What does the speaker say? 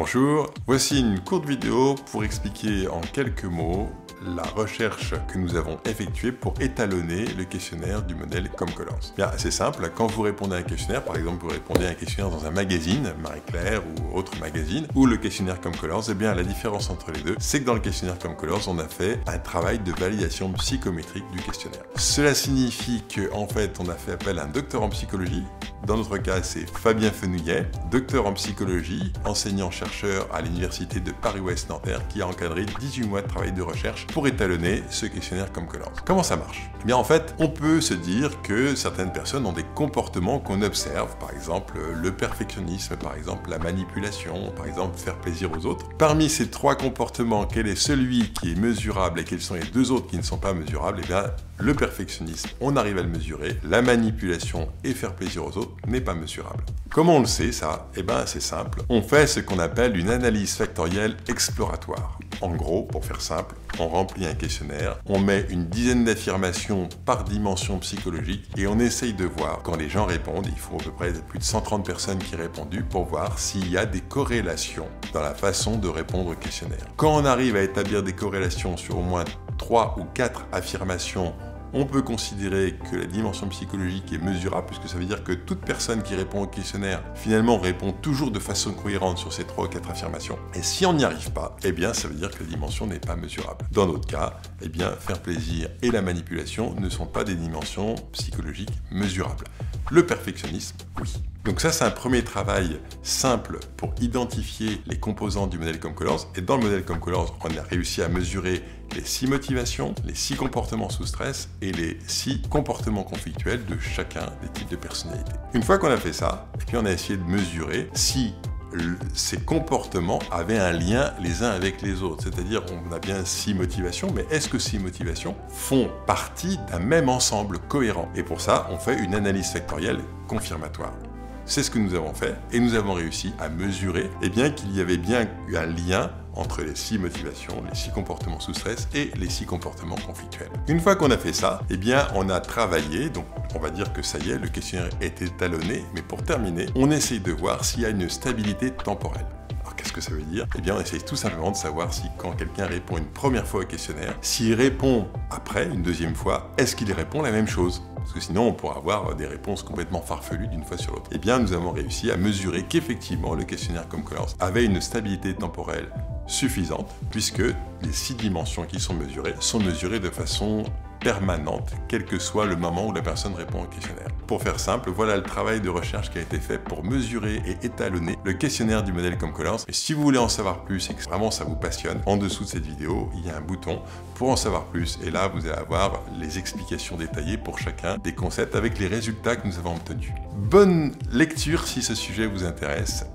Bonjour, voici une courte vidéo pour expliquer en quelques mots la recherche que nous avons effectuée pour étalonner le questionnaire du modèle Comcolors. Bien, c'est simple, quand vous répondez à un questionnaire, par exemple vous répondez à un questionnaire dans un magazine, Marie-Claire ou autre magazine, ou le questionnaire Comcolors, eh bien la différence entre les deux, c'est que dans le questionnaire Comcolors, on a fait un travail de validation psychométrique du questionnaire. Cela signifie qu'en fait, on a fait appel à un docteur en psychologie. Dans notre cas, c'est Fabien Fenouillet, docteur en psychologie, enseignant-chercheur à l'université de Paris-Ouest-Nanterre, qui a encadré 18 mois de travail de recherche pour étalonner ce questionnaire Comcolors. Comment ça marche? Eh bien, en fait, on peut se dire que certaines personnes ont des comportements qu'on observe, par exemple le perfectionnisme, par exemple la manipulation, par exemple faire plaisir aux autres. Parmi ces trois comportements, quel est celui qui est mesurable et quels sont les deux autres qui ne sont pas mesurables? Eh bien, le perfectionnisme, on arrive à le mesurer. La manipulation et faire plaisir aux autres n'est pas mesurable. Comment on le sait ça? Eh bien, c'est simple. On fait ce qu'on appelle une analyse factorielle exploratoire. En gros, pour faire simple, on remplit un questionnaire, on met une dizaine d'affirmations par dimension psychologique et on essaye de voir, quand les gens répondent, il faut à peu près plus de 130 personnes qui ont répondu pour voir s'il y a des corrélations dans la façon de répondre au questionnaire. Quand on arrive à établir des corrélations sur au moins 3 ou 4 affirmations, on peut considérer que la dimension psychologique est mesurable, puisque ça veut dire que toute personne qui répond au questionnaire, finalement, répond toujours de façon cohérente sur ces 3 ou 4 affirmations. Et si on n'y arrive pas, eh bien, ça veut dire que la dimension n'est pas mesurable. Dans notre cas, eh bien, faire plaisir et la manipulation ne sont pas des dimensions psychologiques mesurables. Le perfectionnisme, oui. Donc ça, c'est un premier travail simple pour identifier les composants du modèle Comcolors. Et dans le modèle Comcolors, on a réussi à mesurer les 6 motivations, les 6 comportements sous stress et les 6 comportements conflictuels de chacun des types de personnalités. Une fois qu'on a fait ça, et puis on a essayé de mesurer si ces comportements avaient un lien les uns avec les autres. C'est-à-dire, on a bien 6 motivations, mais est-ce que 6 motivations font partie d'un même ensemble cohérent? Et pour ça, on fait une analyse factorielle confirmatoire. C'est ce que nous avons fait et nous avons réussi à mesurer qu'il y avait bien eu un lien entre les 6 motivations, les 6 comportements sous stress et les 6 comportements conflictuels. Une fois qu'on a fait ça, on a travaillé, donc on va dire que ça y est, le questionnaire est étalonné, mais pour terminer, on essaye de voir s'il y a une stabilité temporelle. Alors qu'est-ce que ça veut dire? On essaye tout simplement de savoir si quand quelqu'un répond une première fois au questionnaire, s'il répond après, une deuxième fois, est-ce qu'il répond la même chose? Parce que sinon, on pourrait avoir des réponses complètement farfelues d'une fois sur l'autre. Nous avons réussi à mesurer qu'effectivement, le questionnaire Comcolors avait une stabilité temporelle suffisante, puisque les 6 dimensions qui sont mesurées de façon permanente, quel que soit le moment où la personne répond au questionnaire. Pour faire simple, voilà le travail de recherche qui a été fait pour mesurer et étalonner le questionnaire du modèle Comcolors. Et si vous voulez en savoir plus et que vraiment ça vous passionne, en dessous de cette vidéo, il y a un bouton pour en savoir plus. Et là, vous allez avoir les explications détaillées pour chacun des concepts avec les résultats que nous avons obtenus. Bonne lecture si ce sujet vous intéresse.